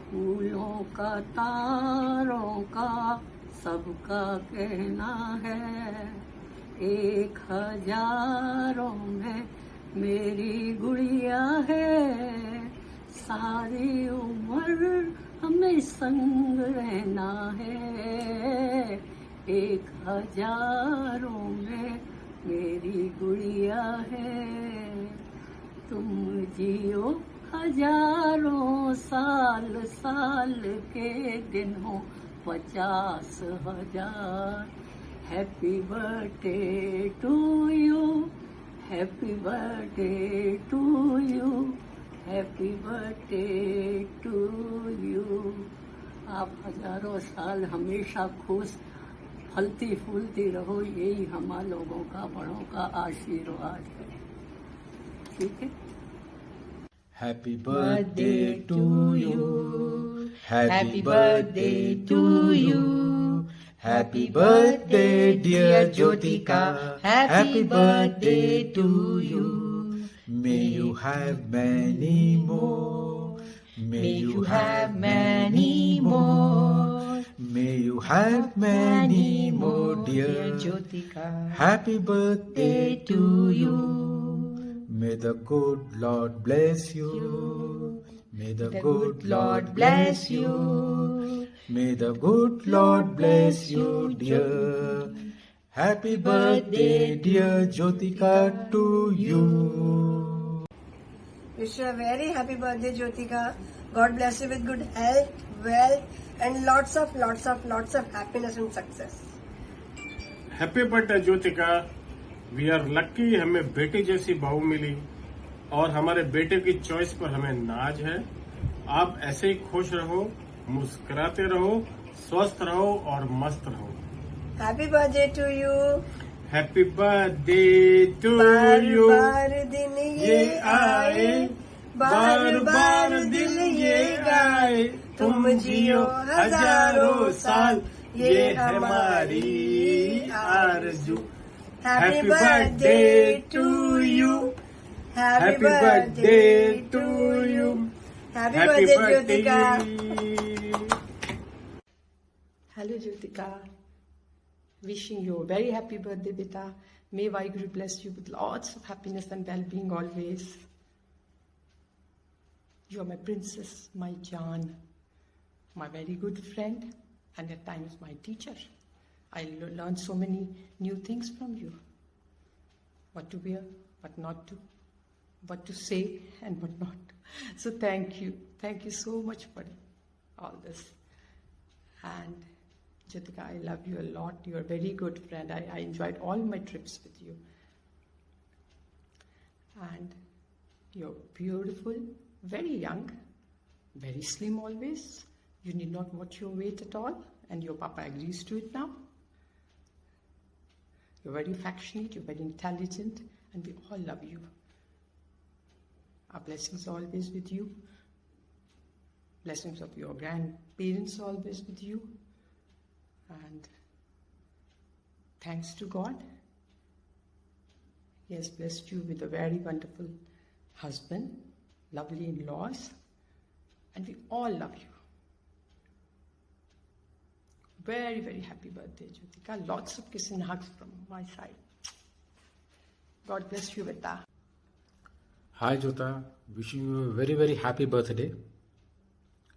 फूलों का तारों का सबका कहना है, 1000 में मेरी गुड़िया है, सारी उम्र हमें संग रहना है, 1000 में मेरी गुड़िया है। तुम जियो 1000 साल, साल के दिन हो 50,000। Happy birthday to you, happy birthday to you, happy birthday to you. आप 1000 साल हमेशा खुश फलती फूलती रहो, यही हम लोगों का बड़ों का आशीर्वाद है। ठीक है। Happy birthday to you. Happy birthday to you. Happy birthday dear Jyotika. Happy birthday to you. May you have many more. May you have many more. May you have many more dear Jyotika. Happy birthday to you. May the good Lord bless you. May the good Lord bless you. May the good Lord bless you, dear. Happy birthday, dear Jyotika, to you. Wish you a very happy birthday, Jyotika. God bless you with good health, wealth, and lots of happiness and success. Happy birthday Jyothika. We are lucky, हमें बेटी जैसी बहू मिली और हमारे बेटे की choice पर हमें नाज है। आप ऐसे ही खुश रहो, मुस्कुराते रहो, स्वस्थ रहो और मस्त रहो। Happy birthday to you. Happy birthday to you. बार दिन ये आए, बार बार दिल ये गाए, तुम जियो 1000 साल, ये हमारी आरज़ू। Happy birthday to you. Happy birthday to you. Happy birthday, Jyotika. Hello, Jyotika. Wishing you a very happy birthday, beta. May Vaheguru bless you with lots of happiness and well-being always. You are my princess, my Jaan, my very good friend, and at times my teacher. I learned so many new things from you. What to wear, what not to, what to say and what not. So thank you. Thank you so much for all this. And Jyotika, I love you a lot. You are a very good friend. I enjoyed all my trips with you. And you're beautiful, very young, very slim always. You need not watch your weight at all. And your papa agrees to it now. You're very affectionate, you're very intelligent, and we all love you. Our blessings are always with you. Blessings of your grandparents are always with you. And thanks to God, He has blessed you with a very wonderful husband, lovely in-laws, and we all love you. Very, very happy birthday, Jyotika. Lots of kisses and hugs from my side. God bless you, beta. Hi Jyota, wishing you a very very happy birthday.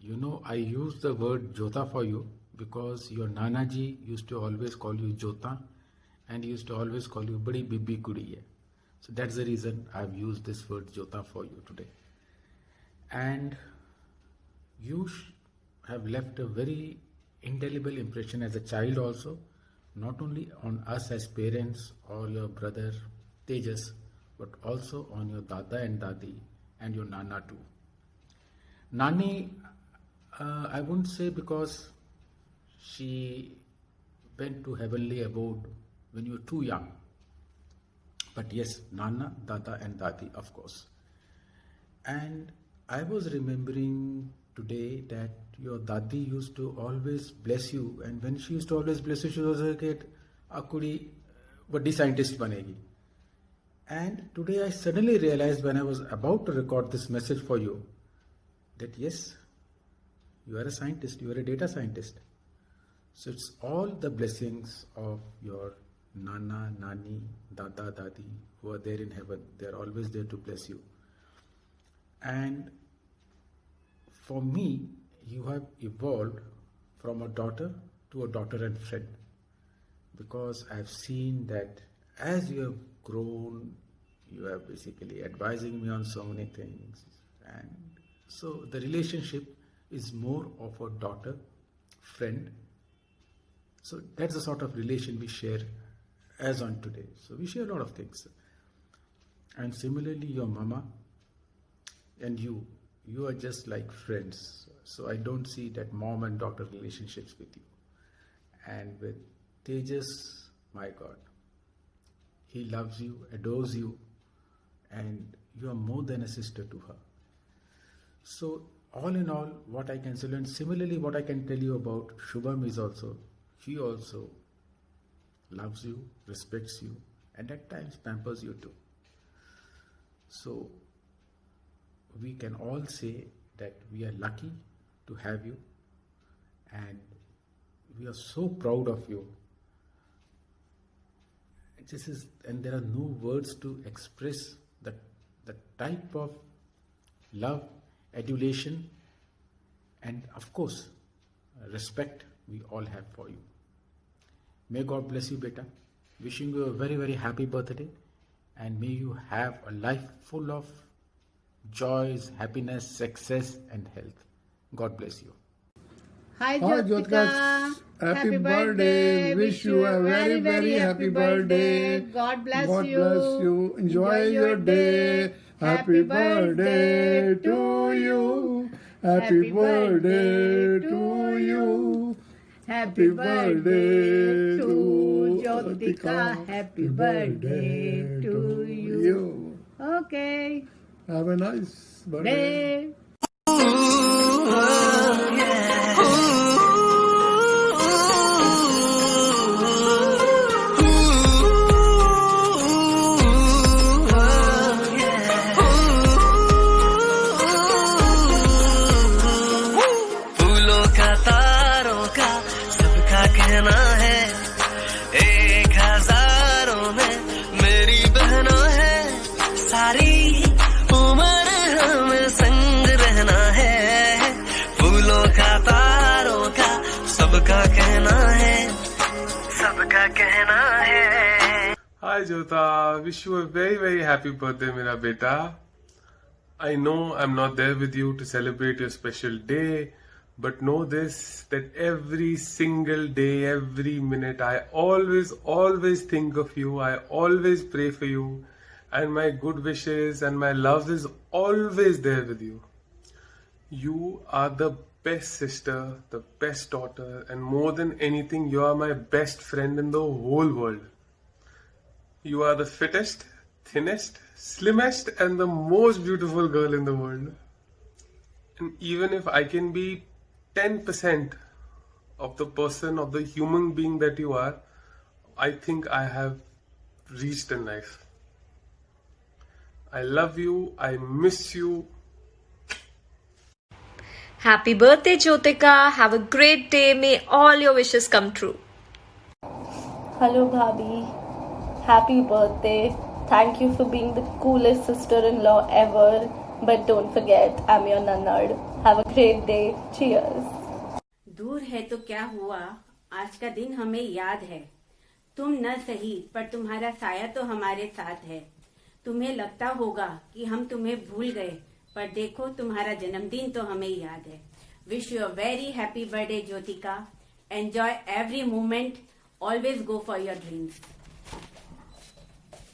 You know, I use the word Jyota for you because your Nana ji used to always call you Jyota and he used to always call you Badi Bibi Kudi hai. So that's the reason I've used this word Jyota for you today. And you have left a very indelible impression as a child also, not only on us as parents or your brother Tejas, but also on your Dada and Dadi and your Nana too. Nani, I wouldn't say because she went to heavenly abode when you were too young. But yes, Nana, Dada and Dadi, of course. And I was remembering today that your Dadi used to always bless you, and when she used to always bless you, she was like, "Akudi, vaddi scientist banegi." And today I suddenly realized when I was about to record this message for you that yes, You are a scientist, you are a data scientist. So it's all the blessings of your Nana, Nani, Dada, Dadi who are there in heaven. They are always there to bless you. And for me, you have evolved from a daughter to a daughter and friend, because I have seen that as you have grown, you are basically advising me on so many things. And so the relationship is more of a daughter, friend. So that's the sort of relation we share as on today. So we share a lot of things. And similarly, your mama and you are just like friends. So I don't see that mom and daughter relationships with you. And with Tejas, my God, he loves you, adores you, and you are more than a sister to her. So all in all, what I can say, and similarly what I can tell you about Shubham is also, he also loves you, respects you, and at times pampers you too. So we can all say that we are lucky to have you, and we are so proud of you. And there are no words to express the type of love, adulation, and of course, respect we all have for you. May God bless you, beta. Wishing you a very, very happy birthday, and may you have a life full of joys, happiness, success, and health. God bless you. Hi, Hi, Jyotika. Happy birthday. Wish you a very, very happy birthday. God bless God you. bless you. Enjoy your day. Happy birthday to you. Happy birthday to you. Happy birthday to Jyotika. Happy birthday to you. Okay. Have a nice birthday. Day. फूलों का तारों का सबका कहना है, 1000 में मेरी बहना है, सारी उम्र हमें संग रहना है। फूलों का तारों का सबका कहना है, सबका कहना है। Hi Jyota, wish you a very very happy birthday मेरा बेटा. I know I'm not there with you to celebrate your special day, but know this, that every single day, every minute, I always think of you, I always pray for you, and my good wishes and my love is always there with you. You are the best sister, the best daughter, and more than anything, you are my best friend in the whole world. You are the fittest, thinnest, slimmest, and the most beautiful girl in the world. And even if I can be 10% of the person, of the human being that you are, I think I have reached in life. I love you, I miss you. Happy birthday, Jyotika. Have a great day. May all your wishes come true. Hello, Bhabhi. Happy birthday. Thank you for being the coolest sister-in-law ever. But don't forget, I'm your Nannad. Have a great day. Cheers. दूर है तो क्या हुआ, आज का दिन हमें याद है। तुम न सही पर तुम्हारा साया तो हमारे साथ है। तुम्हें लगता होगा कि हम तुम्हें भूल गए, पर देखो तुम्हारा जन्मदिन तो हमें याद है। Wish you a very happy birthday Jyothika. Enjoy every moment, always go for your dreams.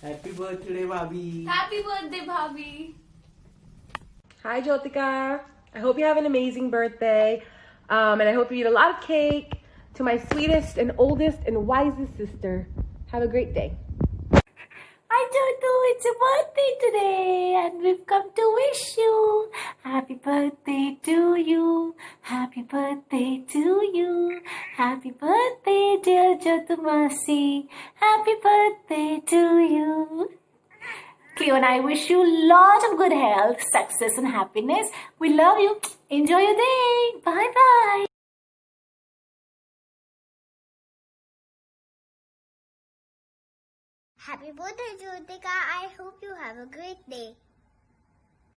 Happy birthday, Bhabhi. Happy birthday, Bhabhi. Hi, Jyotika. I hope you have an amazing birthday. And I hope you eat a lot of cake. To my sweetest and oldest and wisest sister, have a great day. Hi, Jotu. It's your birthday today, and we've come to wish you happy birthday to you. Happy birthday to you. Happy birthday, dear Jotu Masi. Happy birthday to you. Cleo and I wish you lots of good health, success, and happiness. We love you. Enjoy your day. Bye bye. Happy birthday, Jyotika. I hope you have a great day.